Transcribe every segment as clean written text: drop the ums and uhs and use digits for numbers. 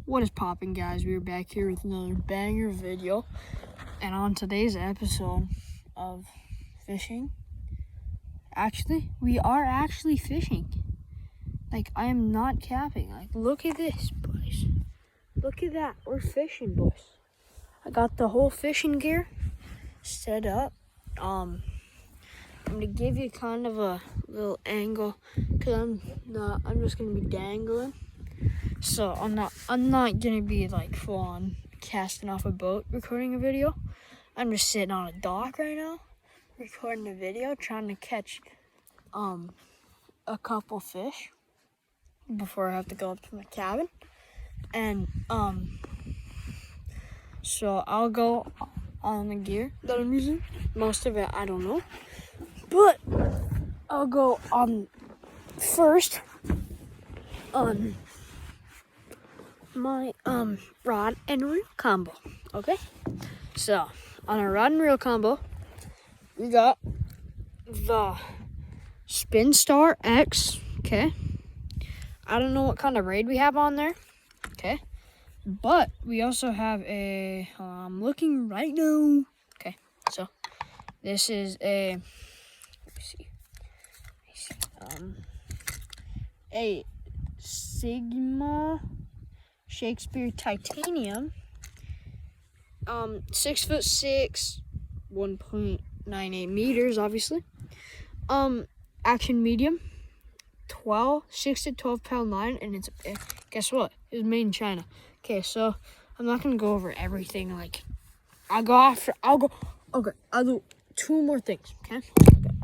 What is poppin', guys? We're back here with another banger video. And on today's episode of fishing, we are actually fishing. Like, I am not capping. Like, look at this, boys. Look at that. We're fishing, boys. I got the whole fishing gear set up. I'm gonna give you kind of a little angle because I'm just gonna be dangling. So I'm not gonna be like full on casting off a boat recording a video. I'm just sitting on a dock right now recording a video, trying to catch a couple fish before I have to go up to my cabin. And so I'll go on the gear that I'm using. Most of it I don't know, but I'll go on first on my rod and reel combo. Okay, so on our rod and reel combo, we got the Spin Star X. Okay, I don't know what kind of braid we have on there. Okay, but we also have a I'm looking right now. Okay, so this is a, let me see, a Sigma Shakespeare Titanium, 6'6", 1.98 meters, obviously. Action medium, 6 to 12 pound line, and it's guess what? It's made in China. Okay, so I'm not gonna go over everything. Like, I'll do two more things. Okay,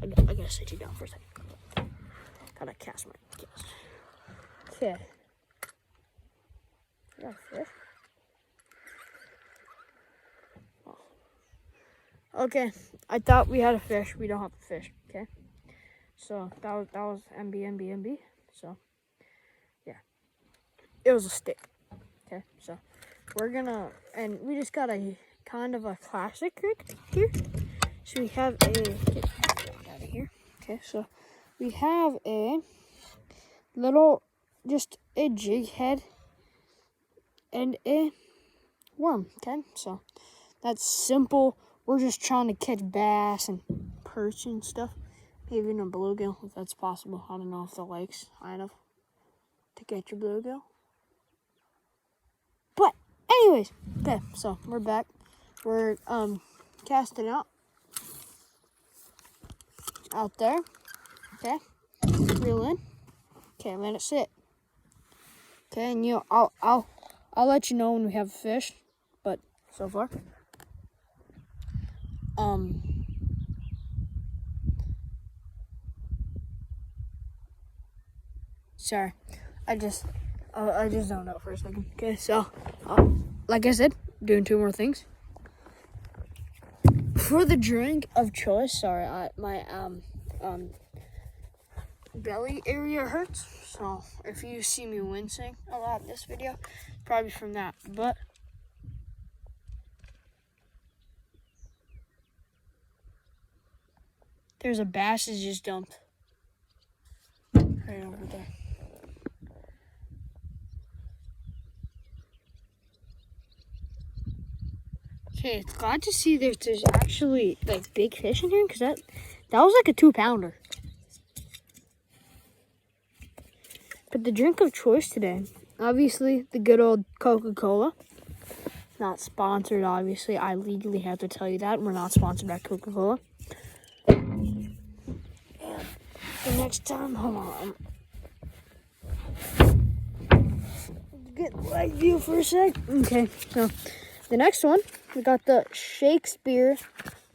I gotta sit you down for a second. Gotta cast my guess. Okay. I got a fish. Oh. Okay, I thought we had a fish. We don't have a fish. Okay, so that was MB. So yeah, it was a stick. Okay, so and we just got a kind of a classic rig here. So we have get out of here. Okay, so we have a little, just a jig head and a worm. Okay, so that's simple. We're just trying to catch bass and perch and stuff. Maybe even a bluegill if that's possible. I don't know if the lake's high enough to catch a bluegill. But anyways, okay, so we're back. We're casting out there. Okay, reel in. Okay, let it sit. Okay, and I'll let you know when we have a fish. But so far, sorry, I just zoned out for a second. Okay, so like I said, doing two more things. For the drink of choice, sorry, my belly area hurts, so if you see me wincing a lot in this video, probably from that. But there's a bass that just dumped right over there. Okay, it's glad to see that there's actually like big fish in here, because that was like a 2-pounder. But the drink of choice today, obviously the good old Coca-Cola. Not sponsored, obviously. I legally have to tell you that. We're not sponsored by Coca-Cola. And the next time, hold on. Get light view for a sec. Okay, so the next one, we got the Shakespeare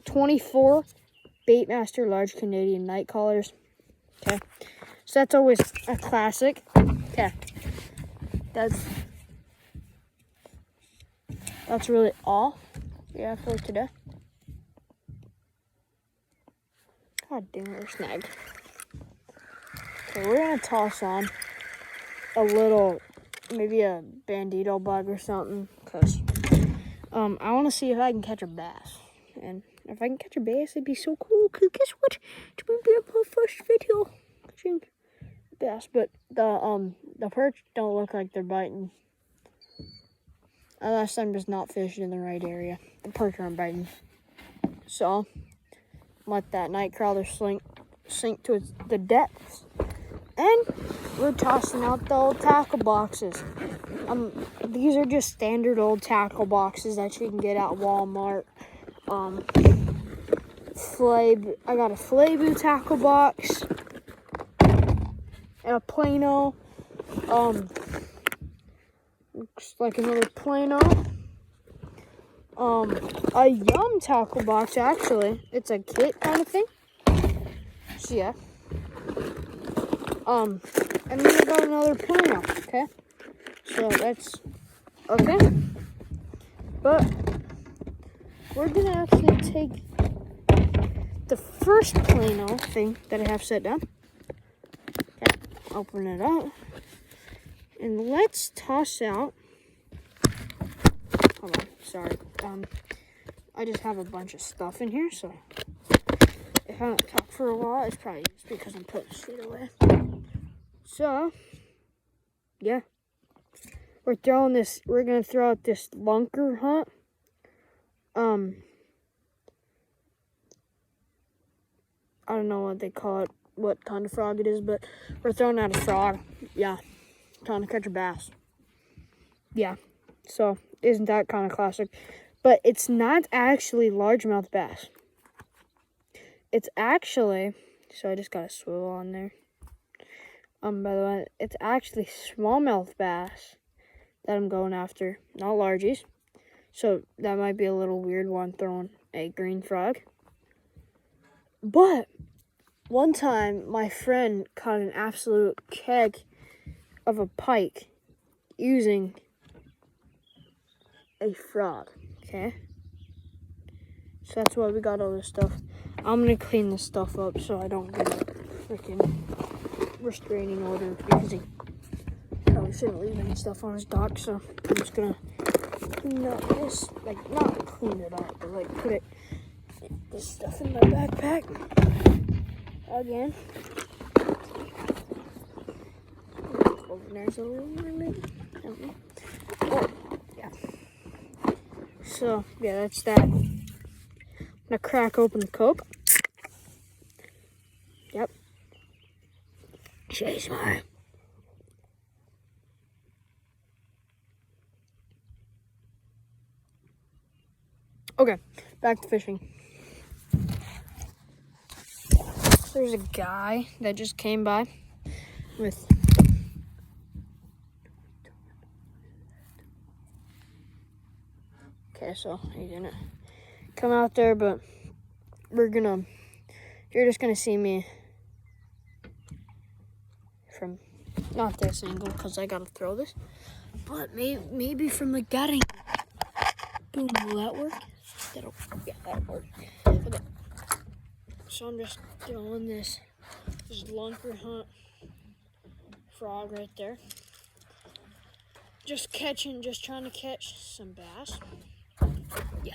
24 Baitmaster Large Canadian Night Collars. Okay, so that's always a classic. Okay, that's really all we have for today. God damn it, we're snagged. Okay, we're gonna toss on a little, maybe a bandito bug or something, because I want to see if I can catch a bass. And if I can catch a bass, it'd be so cool, because guess what? It's going to be my first video catching bass. But the perch don't look like they're biting. I last time just not fished in the right area. The perch aren't biting. So, let that night crawler sink to the depths. And we're tossing out the old tackle boxes. These are just standard old tackle boxes that you can get at Walmart. I got a Flabu tackle box and a Plano. Looks like another Plano. A Yum tackle box, actually. It's a kit kind of thing. So yeah. And then I got another Plano, okay? So that's okay. But we're gonna actually take the first Plano thing that I have set down. Okay, open it up. And let's toss out. Hold on, sorry. I just have a bunch of stuff in here, so if I don't talk for a while, it's probably just because I'm putting shit away. So, yeah. We're gonna throw out this lunker hunt. I don't know what they call it, what kind of frog it is, but we're throwing out a frog. Yeah. Trying to catch a bass. Yeah. So, isn't that kind of classic? But it's not actually largemouth bass. It's actually, so I just got a swivel on there. By the way, it's actually smallmouth bass that I'm going after, not largies. So that might be a little weird while I'm throwing a green frog. But one time, my friend caught an absolute keg of a pike using a frog, okay? So that's why we got all this stuff. I'm gonna clean this stuff up so I don't get a freaking restraining order because he probably shouldn't leave any stuff on his dock. So I'm just gonna clean up this, like not clean it up, but like put this stuff in my backpack again. Over there's a little mermaid. Oh, yeah. So yeah, that's that. I'm gonna crack open the Coke. Yep. Chase my. Okay, back to fishing. There's a guy that just came by with. Okay, so he didn't come out there, but you're just gonna see me from not this angle because I gotta throw this, but maybe from the gutting. Boom, will that work? That'll work. Okay. So I'm just throwing this lunker hunt frog right there. Just trying to catch some bass. Yeah.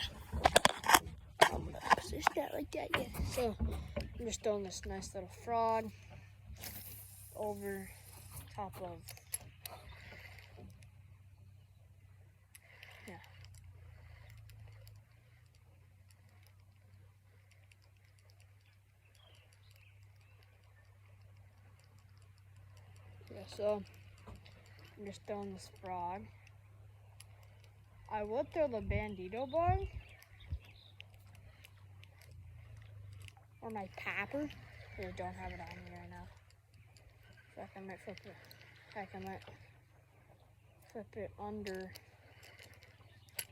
I'm gonna position that like that, yeah. So I'm just throwing this nice little frog over top of, yeah. Yeah, so I'm just throwing this frog. I will throw the bandito bug or my papper. I don't have it on me right now. In fact, I might flip it under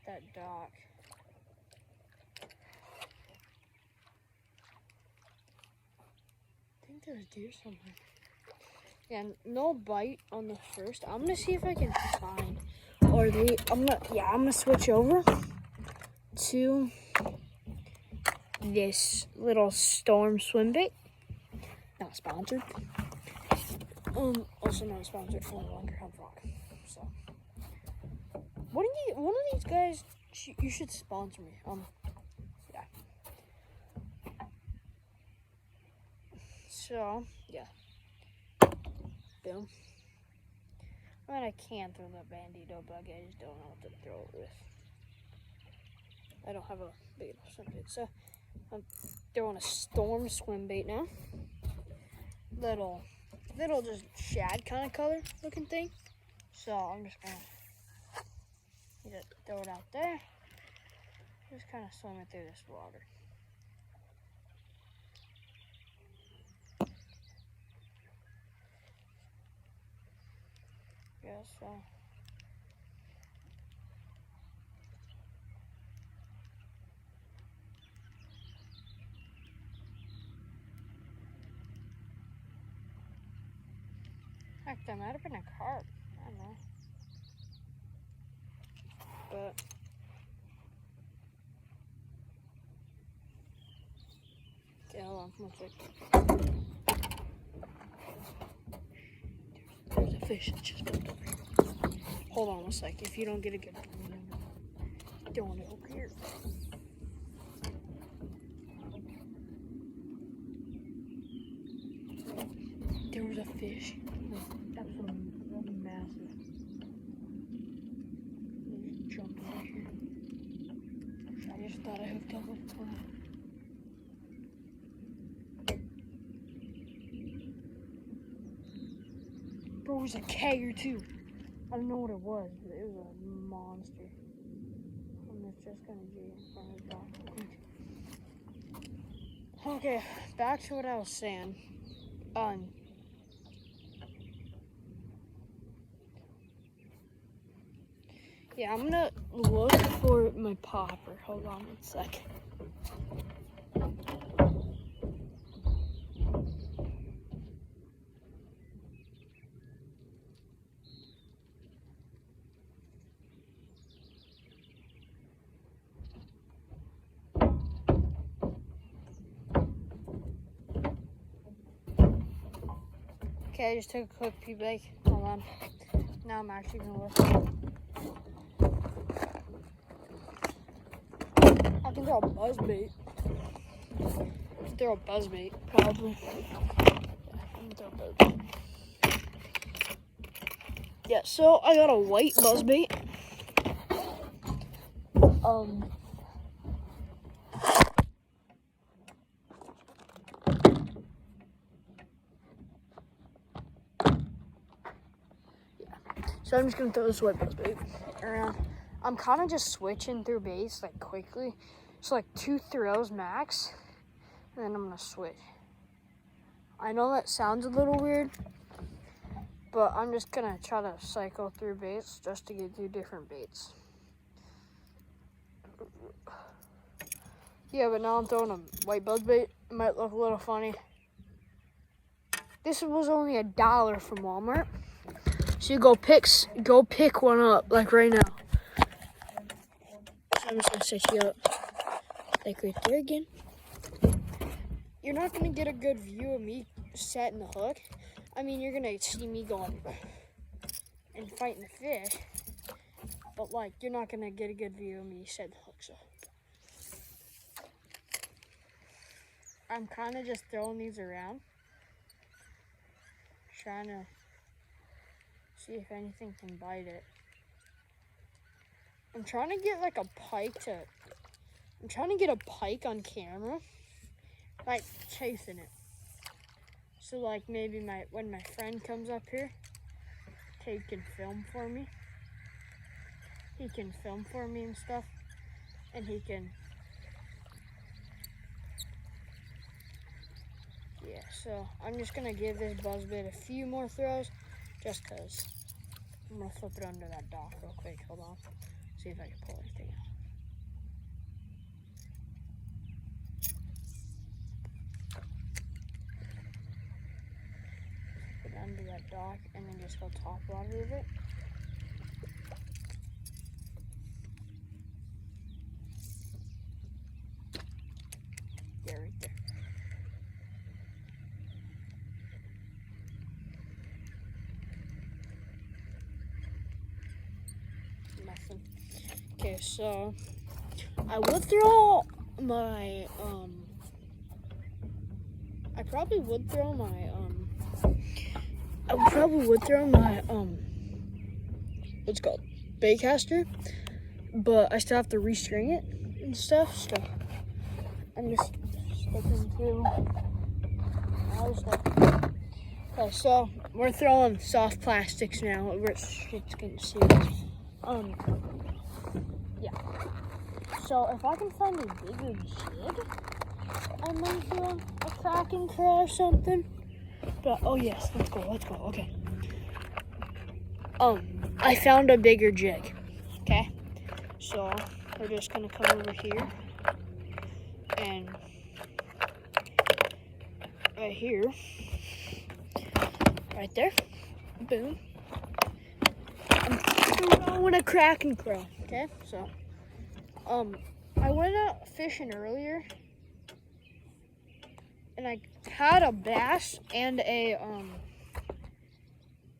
that dock. I think there's deer somewhere. Yeah, no bite on the first. I'm gonna see if I can find, I'm gonna switch over to this little storm swim bait. Not sponsored. Also not sponsored for Longer Hunt Frog. So, one of these guys, you should sponsor me. Yeah. So, yeah. Boom. I mean, I can throw the bandito, but I just don't know what to throw it with. I don't have a big enough swim bait, so I'm throwing a storm swim bait now. Little just shad kind of color looking thing. So I'm just gonna throw it out there. Just kind of swim it through this water. Yeah, so. Heck, that might have been a carp. I don't know. But okay, hold on, one sec. There's a fish that just jumped over here. Hold on one sec. If you don't get a good one, throwing it over here. There was a fish. Absolutely massive. He just jumped over here. I just thought I hooked up with one. Bro, it was a keg or two. I don't know what it was, but it was a monster. I'm just gonna get in front of the dock. Okay, back to what I was saying. Yeah, I'm gonna look for my popper. Hold on one sec. Okay, I just took a quick pee break. Hold on. Now I'm actually gonna look. I can throw a buzzbait. Throw a buzzbait, probably. Yeah, so I got a white buzzbait. So I'm just gonna throw this white buzzbait around. I'm kind of just switching through baits like quickly. So like 2 throws max, and then I'm gonna switch. I know that sounds a little weird, but I'm just gonna try to cycle through baits just to get through different baits. Yeah, but now I'm throwing a white buzzbait. It might look a little funny. This was only $1 from Walmart. So you go pick one up, like right now. So I'm just gonna set you up, like right there again. You're not gonna get a good view of me setting the hook. I mean, you're gonna see me going and fighting the fish, but like, you're not gonna get a good view of me setting the hook. So I'm kind of just throwing these around, trying to see if anything can bite it. I'm trying to get like a pike I'm trying to get a pike on camera, like chasing it. So like maybe when my friend comes up here, he can film for me. He can film for me and stuff, and he can. Yeah, so I'm just gonna give this buzzbait a few more throws, just cause. I'm gonna flip it under that dock real quick. Hold on. See if I can pull anything out. Put it under that dock and then just go top water with it. Yeah, right there. Nothing. Okay, so I would throw my I probably would throw my what's called baitcaster, but I still have to restring it and stuff. So I'm just sticking to other stuff. Okay, so we're throwing soft plastics now. It's getting serious. Yeah. So if I can find a bigger jig, I might do a cracking crawl or something. But oh yes, let's go. Okay. I found a bigger jig. Okay. So we're just gonna come over here and right here, right there, boom. I'm throwing a cracking crawl. Okay. So I went out fishing earlier, and I had a bass and a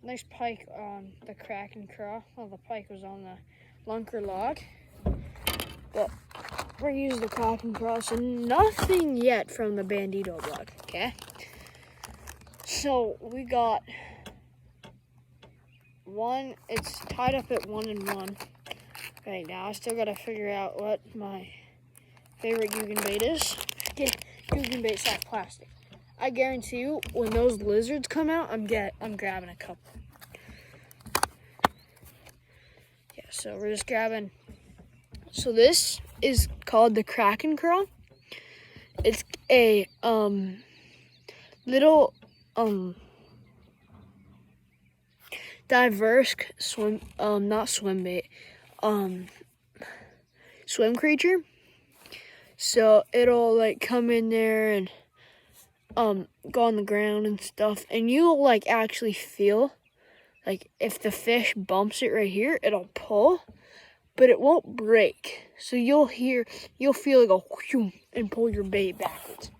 nice pike on the cracking crawl. Well, the pike was on the lunker log, but we're using the cracking crawl, so nothing yet from the bandito block. Okay, so we got one. It's tied up at 1 and 1 right now. I still gotta figure out what my favorite Guggen bait is. Guggen bait soft plastic. I guarantee you, when those lizards come out, I'm grabbing a couple. Yeah, so we're just grabbing. So this is called the Kraken Crawl. It's a little diverse swim not swim bait swim creature. So it'll like come in there and go on the ground and stuff, and you'll like actually feel like if the fish bumps it right here, it'll pull, but it won't break. So you'll feel it go whoom and pull your bait backwards.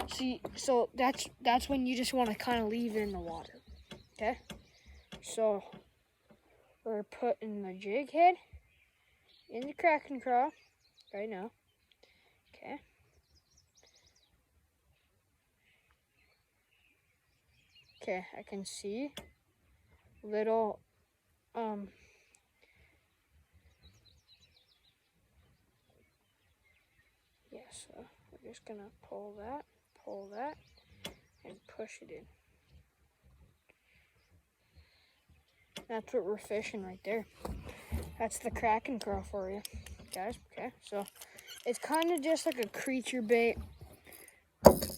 See, so that's when you just want to kind of leave it in the water. Okay, so we're putting the jig head in the Kraken crawl right now. Okay. Okay, I can see little yeah, so we're just gonna pull that, and push it in. That's what we're fishing right there. That's the Kraken crawl for you, guys. Okay, so it's kind of just like a creature bait.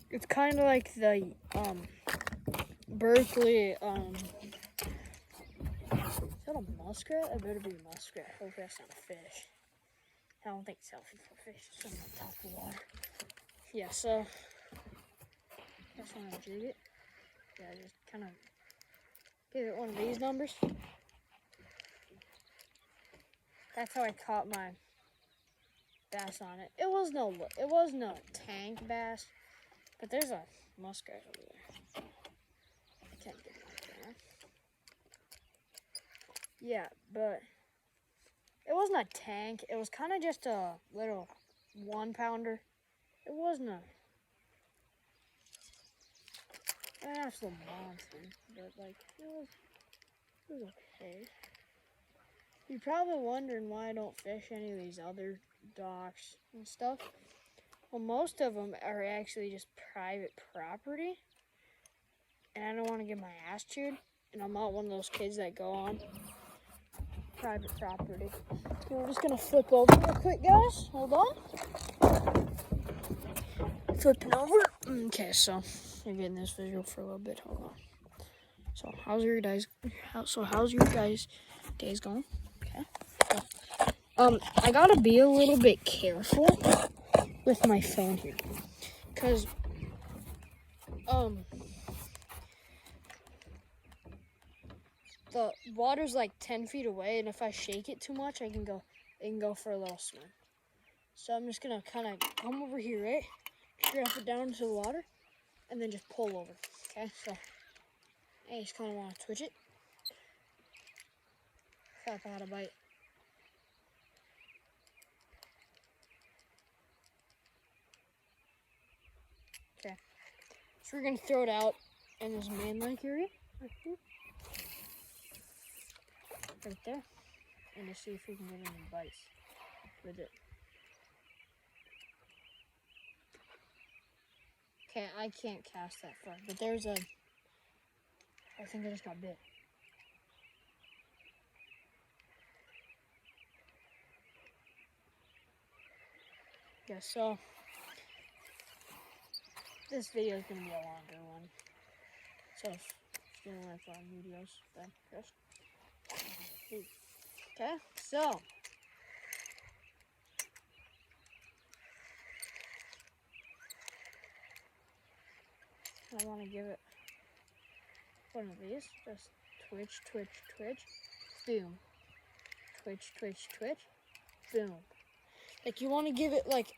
It's kind of like the Berkeley. Is that a muskrat? It better be a muskrat. Hopefully that's not a fish. I don't think it's healthy for fish. It's on the top of the water. Yeah, so just want to jig it. Yeah, just kind of give it one of these numbers. That's how I caught my bass on it. It was no tank bass, but there's a muskrat over there. I can't get it there. Yeah, but it wasn't a tank. It was kind of just a little 1-pounder. It wasn't an absolute monster, but like it was okay. You're probably wondering why I don't fish any of these other docks and stuff. Well, most of them are actually just private property, and I don't want to get my ass chewed, and I'm not one of those kids that go on private property. So we're just gonna flip over real quick, guys. Hold on. Flipping over. Okay, so you're getting this visual for a little bit. Hold on. So how's your guys' days going? Okay. So, I gotta be a little bit careful with my phone here, cause the water's like 10 feet away, and if I shake it too much, it can go for a little swim. So I'm just gonna kind of come over here, right? Drop it down into the water, and then just pull over. Okay, so I just kind of want to twitch it. Crap, I had a bite. Okay, so we're gonna throw it out in this man-like area. Right here. right there, and to see if we can get any bites with it. Okay, I can't cast that far, but there's a, I think I just got bit. Yeah, so this video is going to be a longer one. So if you don't like long videos, then just leave. Okay, so I want to give it one of these. Just twitch, twitch, twitch, boom. Twitch, twitch, twitch, boom. Like you want to give it like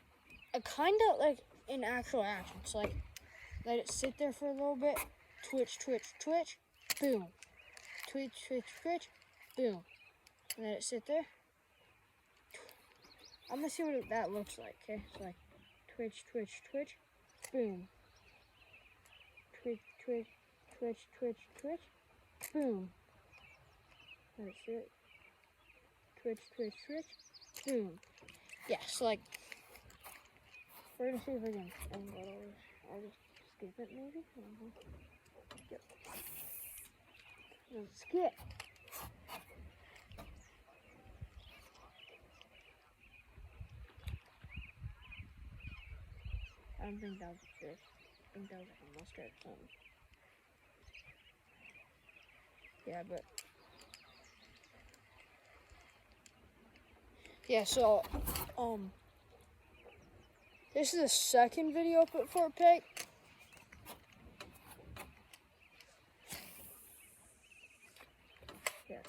a kind of like in actual action. So like let it sit there for a little bit. Twitch, twitch, twitch, boom. Twitch, twitch, twitch, boom. And let it sit there. I'm gonna see what that looks like. Okay, so like twitch, twitch, twitch, boom. Twitch, twitch, twitch, twitch, twitch, boom. Let it sit. Twitch, twitch, twitch, boom. Yeah, so like, we're gonna see if I can angle it over. I'll just skip it maybe. I don't know. Yep. Let's skip. I don't think that was a fish. I think that was like a muskrat or something. Yeah, but yeah, so this is the second video I put for a peck. Yeah.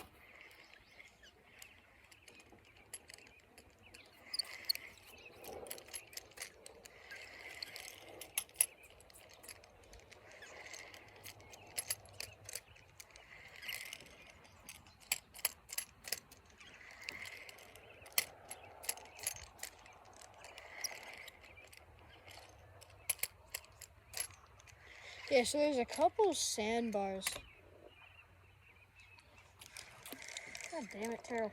Yeah, so there's a couple sandbars. God damn it, Terrell.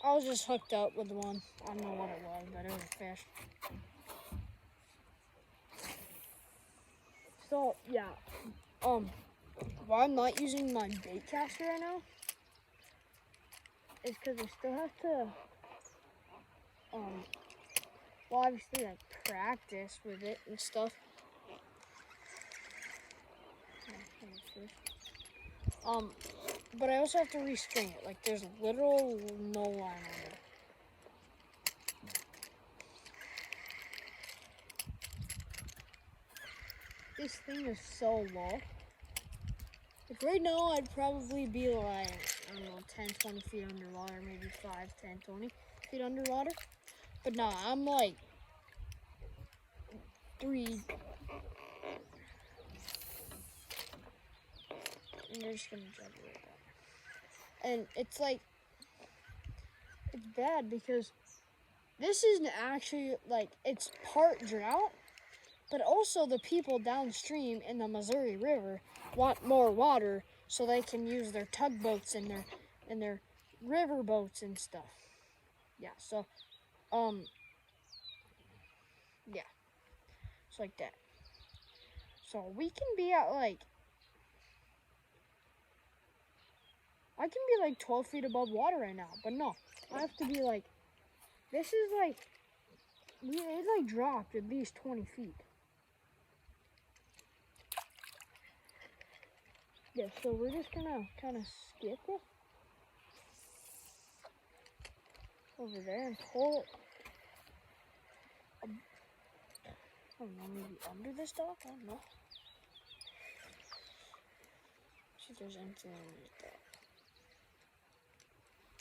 I was just hooked up with one. I don't know what it was, but it was a fish. So, yeah. Why I'm not using my bait caster right now is because I still have to, well, obviously, like, practice with it and stuff. But I also have to restring it. Like, there's literal no line on it. This thing is so low. Like, right now, I'd probably be like, I don't know, 10, 20 feet underwater, maybe 5, 10, 20 feet underwater. But nah, I'm like 3. And they're just gonna jump right back. And it's like, it's bad because this isn't actually, like, it's part drought, but also the people downstream in the Missouri River want more water so they can use their tugboats and their river boats and stuff. Yeah, so, yeah, it's like that. So we can be at like, I can be like 12 feet above water right now, but no, I have to be like, this is like, it like dropped at least 20 feet. Yeah, so we're just gonna kind of skip it over there and pull it. I don't know, maybe under this dock? I don't know. See if there's anything underneath that.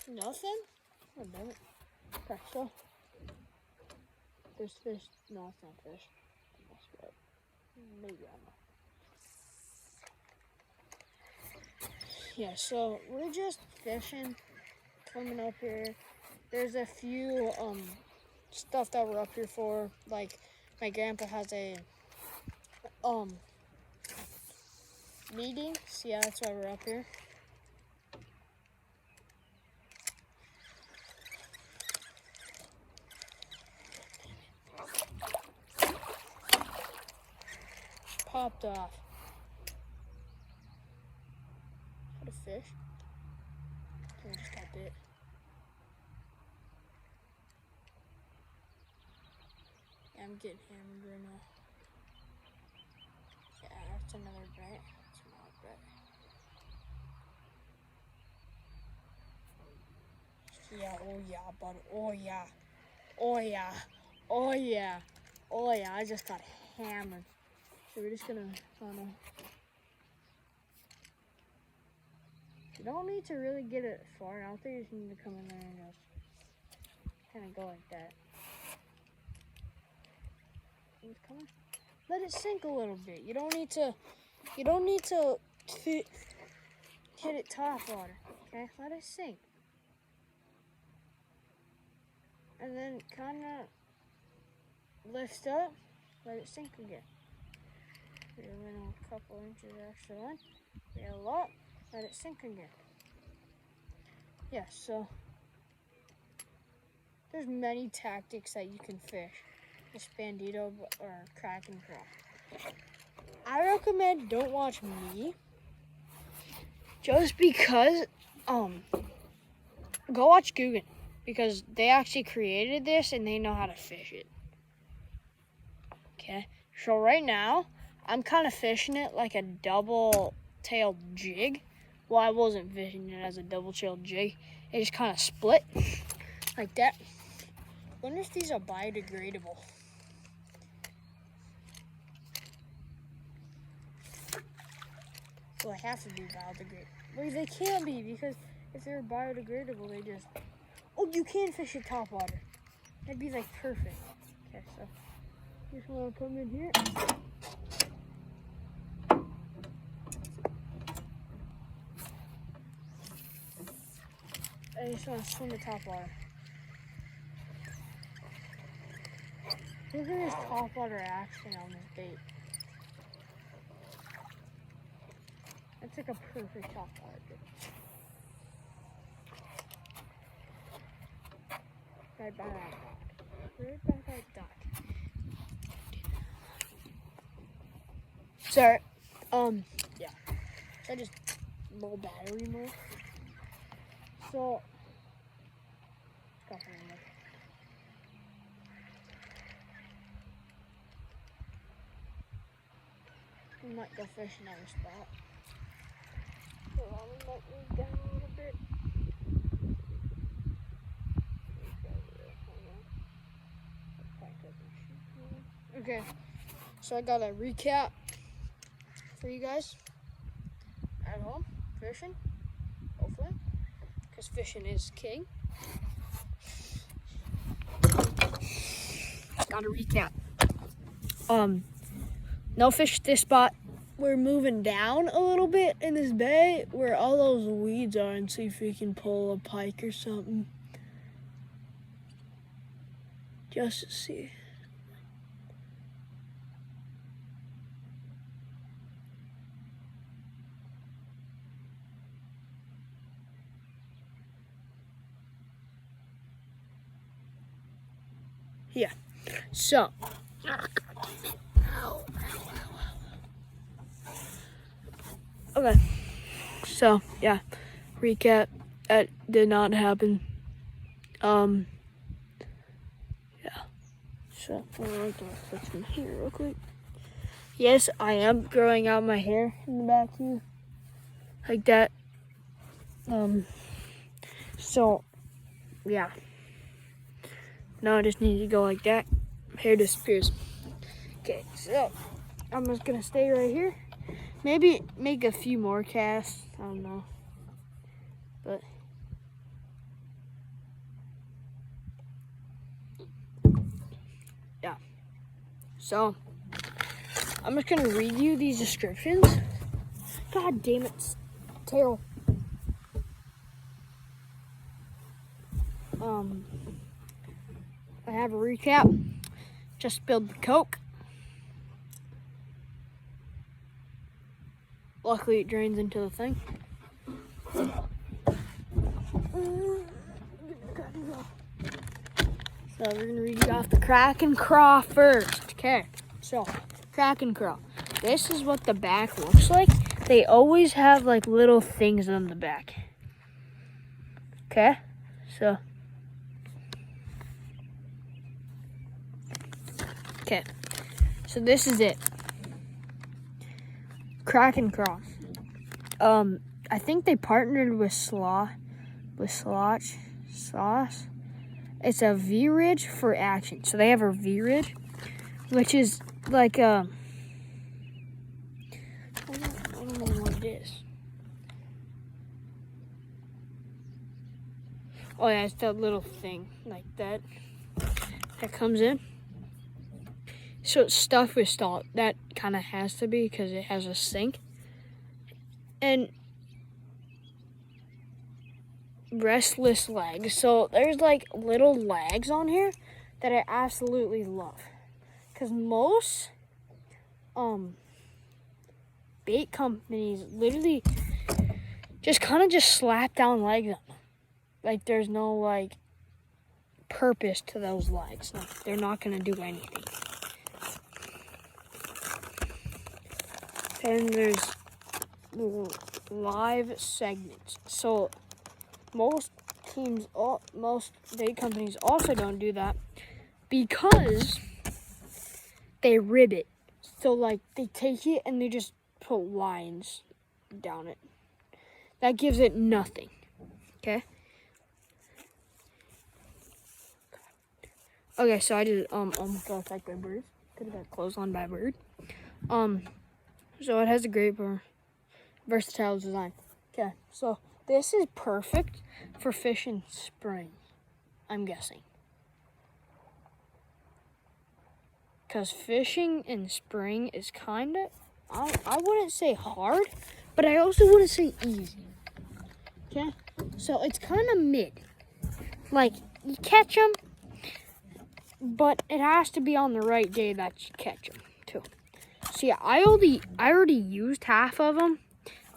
Nothing? Oh, damn it. Okay, so there's fish. No, it's not fish. Maybe, I don't know. Yeah, so we're just fishing, coming up here. There's a few stuff that we're up here for. Like my grandpa has a meeting. So yeah, that's why we're up here. popped off. What a fish. I just got bit. Yeah, I'm getting hammered right now. Yeah, that's another bite. That's another bite. Yeah, oh yeah, bud. Oh yeah. Oh yeah. Oh yeah. Oh yeah, I just got hammered. So we're just gonna you don't need to really get it far out there, you just need to come in there and just kinda go like that. It's coming. Let it sink a little bit. You don't need to hit it top water. Okay? Let it sink. And then kinda lift up, let it sink again. Reel in a couple inches extra line. Reel up, let it sink again. Yeah, so there's many tactics that you can fish with Bandito or crack and crawl. I recommend don't watch me just because go watch Guggen because they actually created this and they know how to fish it. Okay, so right now I'm kind of fishing it like a double-tailed jig. Well, I wasn't fishing it as a double-tailed jig. It just kind of split like that. I wonder if these are biodegradable. Well, they have to be biodegradable. Well, they can't be because if they're biodegradable, they just... Oh, you can fish it top water. That'd be like perfect. Okay, so just want to come in here. I just want to swim the top water. Look at this top water action on this bait. That's like a perfect top water bait. Right by that dock. Right by that dock. Sorry. Yeah. I just low battery mode. So, we might go fish another spot. Hold on, we might move down a little bit. Okay, so I got a recap for you guys at home fishing, hopefully, because fishing is king. Got a recap. No fish at this spot. We're moving down a little bit in this bay where all those weeds are and see if we can pull a pike or something. Just to see. Yeah, so, okay, so, yeah, recap, that did not happen, yeah, so, I'm going to switch from here real quick. Yes, I am growing out my hair in the back here, like that, so, yeah. Now I just need to go like that. Hair disappears. Okay, so I'm just gonna stay right here. Maybe make a few more casts. I don't know. But yeah. So I'm just gonna read you these descriptions. God damn it, tail. I have a recap. Just spilled the Coke. Luckily it drains into the thing. So we're gonna read you off the crack and craw first. Okay, so crack and craw. this is what the back looks like. They always have like little things on the back. Okay, so. Okay, so this is it. Crack and Cross. I think they partnered with Slosh. It's a V-Ridge for action. So they have a V-Ridge, which is like I don't know what it is. Oh yeah, it's that little thing like that comes in. So it's stuffed with salt. That kind of has to be because it has a sink. And restless legs. So there's like little legs on here that I absolutely love. Because most bait companies literally just kind of just slap down legs on them. Like there's no like purpose to those legs. Like they're not going to do anything. And there's live segments. So most bait companies also don't do that because they rib it. So like they take it and they just put lines down it. That gives it nothing. Okay. Okay, so I just almost got attacked by birds. Could have got clotheslined by a bird. So it has a great versatile design. Okay, so this is perfect for fishing spring, I'm guessing. Because fishing in spring is kind of, I wouldn't say hard, but I also wouldn't say easy. Okay, so it's kind of mid. Like, you catch them, but it has to be on the right day that you catch them, too. So yeah, I already used half of them.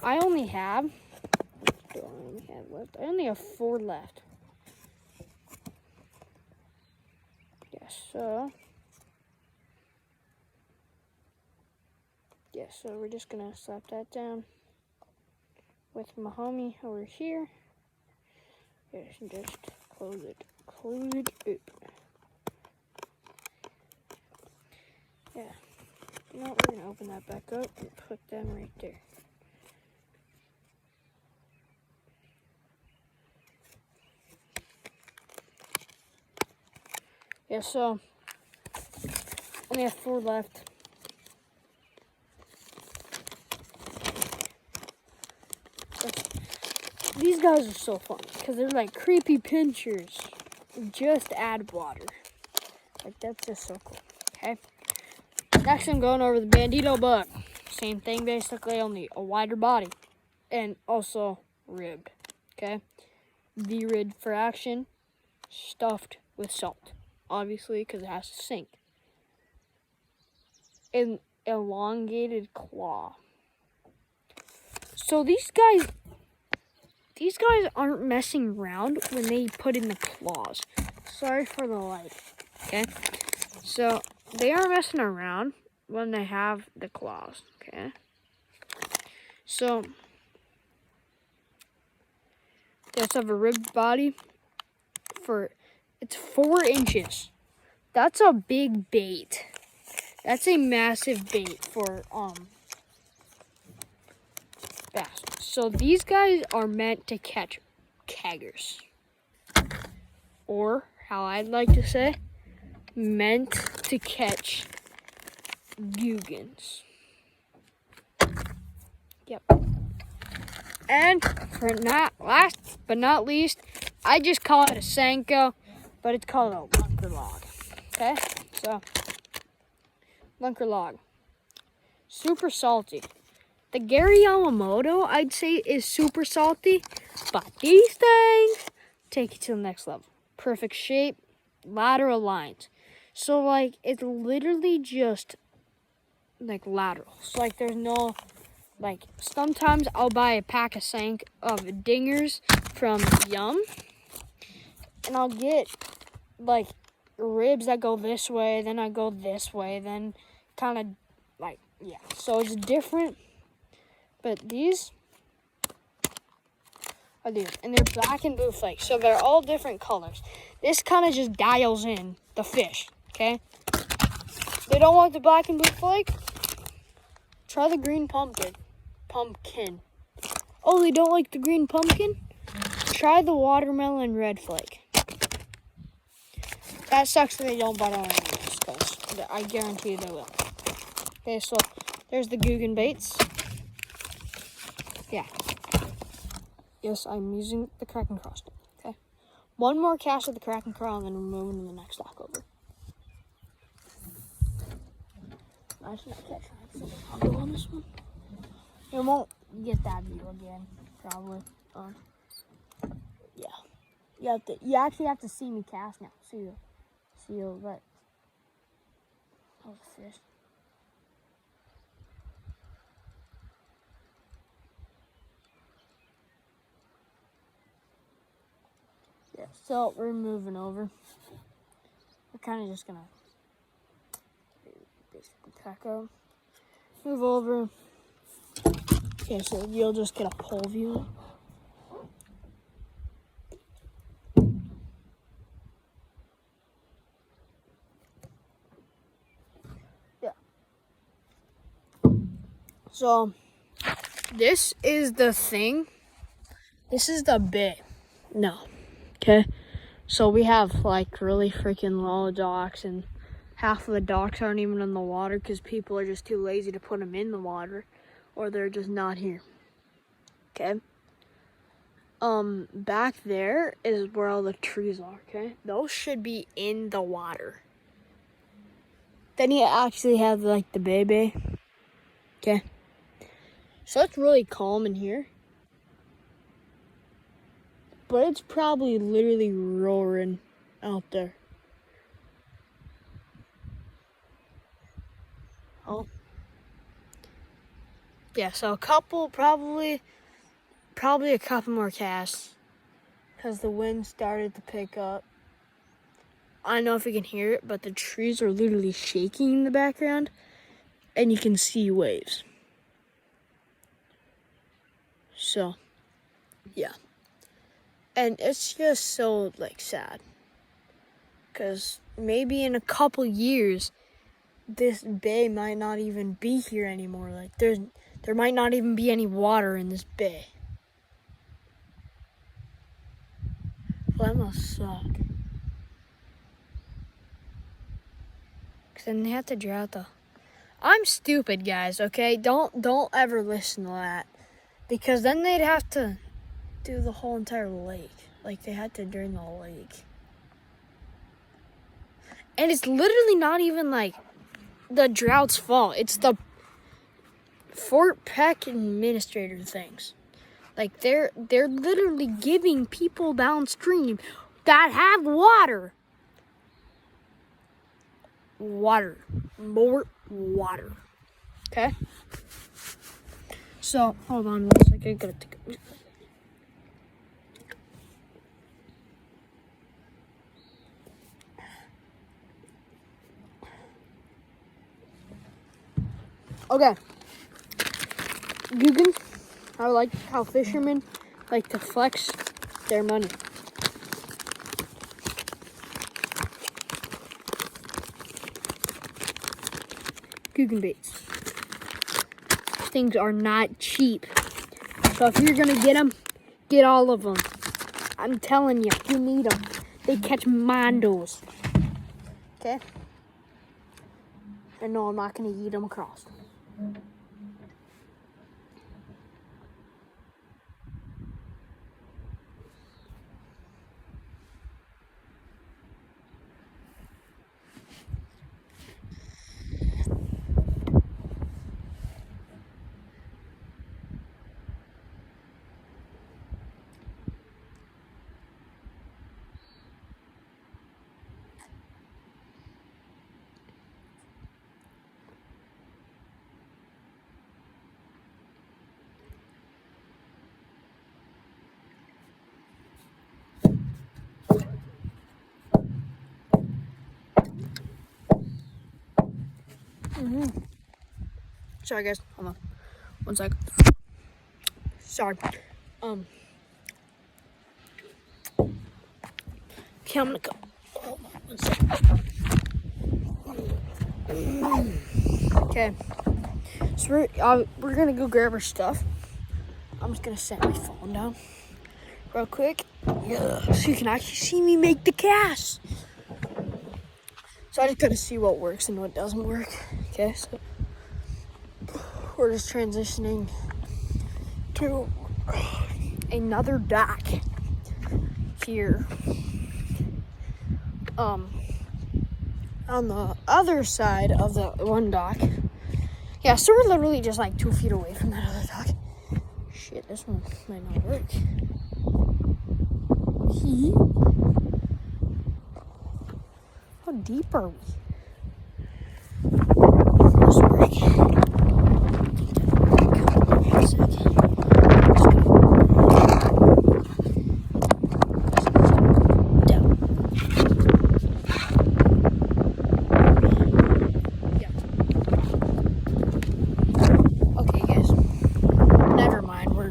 I only have 4 left. So we're just gonna slap that down with my homie over here. Yes, just close it up. Yeah. No, we're gonna open that back up and put them right there. Yeah, so only have 4 left. These guys are so fun because they're like creepy pinchers. Just add water. Like that's just so cool. Okay. Next, I'm going over the Bandito bug. Same thing, basically, only a wider body and also ribbed. Okay, V-Rid for action, stuffed with salt, obviously, because it has to sink. An elongated claw. So these guys aren't messing around when they put in the claws. Sorry for the light. Okay, so they aren't messing around when they have the claws. Okay, so they also have a ribbed body. It's 4 inches. That's a big bait. That's a massive bait for bass. So these guys are meant to catch keggers, or how I'd like to say, meant to catch Guggens. Yep. And for last but not least, I just call it a Senko, but it's called a lunker log. Okay, so lunker log, super salty. The Gary Yamamoto, I'd say, is super salty, but these things take it to the next level. Perfect shape, lateral lines. So like it's literally just like lateral. So like there's no like sometimes I'll buy a pack of dingers from Yum, and I'll get like ribs that go this way, then I go this way, then kind of like, yeah. So it's different, but these are these, and they're black and blue flakes. So they're all different colors. This kind of just dials in the fish, okay? They don't want the black and blue flake? Try the green pumpkin. Oh, they don't like the green pumpkin? Try the watermelon red flake. That sucks that they don't bite on animals, because I guarantee you they will. Okay, so there's the Guggen baits. Yeah. Yes, I'm using the Kraken Cross. Okay. One more cast of the Kraken Cross, and then we're moving to the next dock over. Imagine I catch a bugger on this one. You won't get that view again, probably. Yeah. You actually have to see me cast now. See you, but that was a fish. Yeah, so we're moving over. We're kind of just gonna basically pack up, move over. Okay, so you'll just get a pole view. Yeah. So this is the thing. This is the bit. No. Okay. So we have like really freaking low docks, and half of the docks aren't even in the water because people are just too lazy to put them in the water, or they're just not here. Okay. Back there is where all the trees are, okay? Those should be in the water. Then you actually have like the bay. Okay. So it's really calm in here. But it's probably literally roaring out there. Oh. Yeah, so a couple, probably a couple more casts. Because the wind started to pick up. I don't know if you can hear it, but the trees are literally shaking in the background. And you can see waves. So, yeah. And it's just so, like, sad. Because maybe in a couple years, this bay might not even be here anymore. Like, there might not even be any water in this bay. Well, that must suck. Because then they have to drought the... I'm stupid, guys, okay? Don't ever listen to that. Because then they'd have to do the whole entire lake. Like, they had to drain the lake. And it's literally not even, like, the drought's fault. It's the Fort Peck administrator things. Like, they're literally giving people downstream that have water. More water. Okay? So, hold on 1 second. I gotta take a... Okay. Guggen, I like how fishermen like to flex their money. Guggen baits. Things are not cheap. So if you're gonna get them, get all of them. I'm telling you, you need them. They catch mondos. Okay? And no, I'm not gonna eat them across. Sorry, guys. Hold on. 1 sec. Sorry. Okay, I'm gonna go. Hold on 1 sec. Okay. So we're gonna go grab our stuff. I'm just gonna set my phone down real quick, so you can actually see me make the cast. So I just gotta see what works and what doesn't work. Okay, so we're just transitioning to another dock here. On the other side of the one dock. Yeah, so we're literally just like 2 feet away from that other dock. Shit, this one might not work. How deep are we? This work. One second.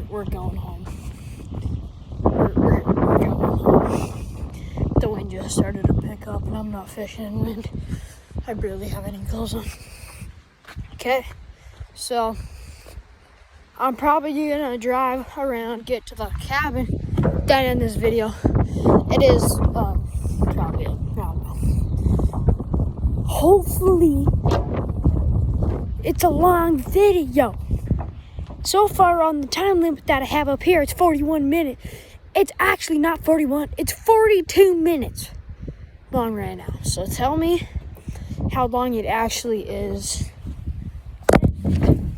We're going home. We're going home. The wind just started to pick up, and I'm not fishing in wind. I barely have any clothes on. Okay, so I'm probably gonna drive around, get to the cabin, then end this video. It is probably, I don't know. Hopefully, it's a long video. So far on the time limit that I have up here, it's 41 minutes. It's actually not 41, it's 42 minutes long right now. So tell me how long it actually is.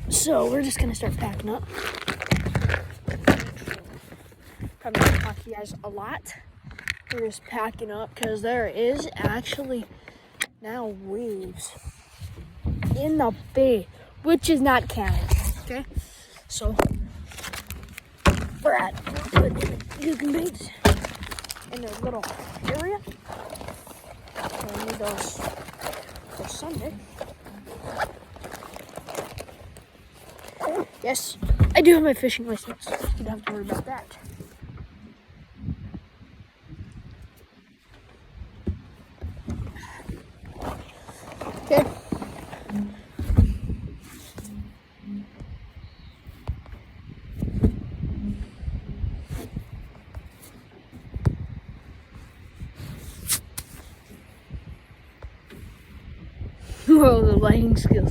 So we're just gonna start packing up. Probably gonna talk to you guys a lot. We're just packing up because there is actually now waves in the bay, which is not Canada, okay? So, we're putting cooking baits in a little area. So I need those for Sunday. Yes, I do have my fishing license. You don't have to worry about that. Okay. Whoa, the lighting skills.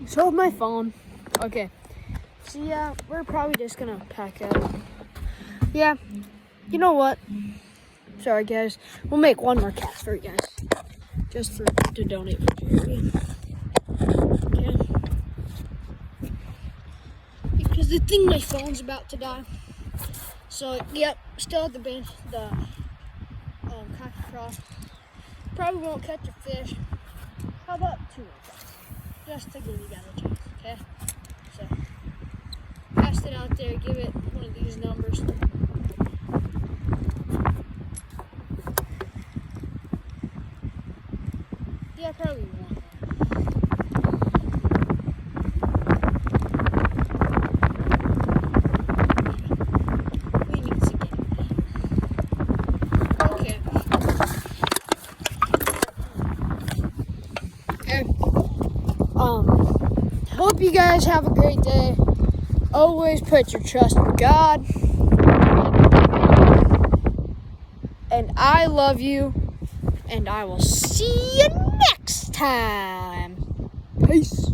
So my phone. Okay. So yeah, we're probably just gonna pack out. Yeah. You know what? Sorry guys. We'll make one more cast for you guys. Just to donate for charity. Okay. Because I think my phone's about to die. So yep, still at the bench, the cocky cross. Probably won't catch a fish. How about 2 of them? Just to give you guys a chance, okay? So, cast it out there, give it one of these numbers. Yeah, probably one. We need to get it. Okay. Hope you guys have a great day. Always put your trust in God. And I love you. And I will see you next time. Peace.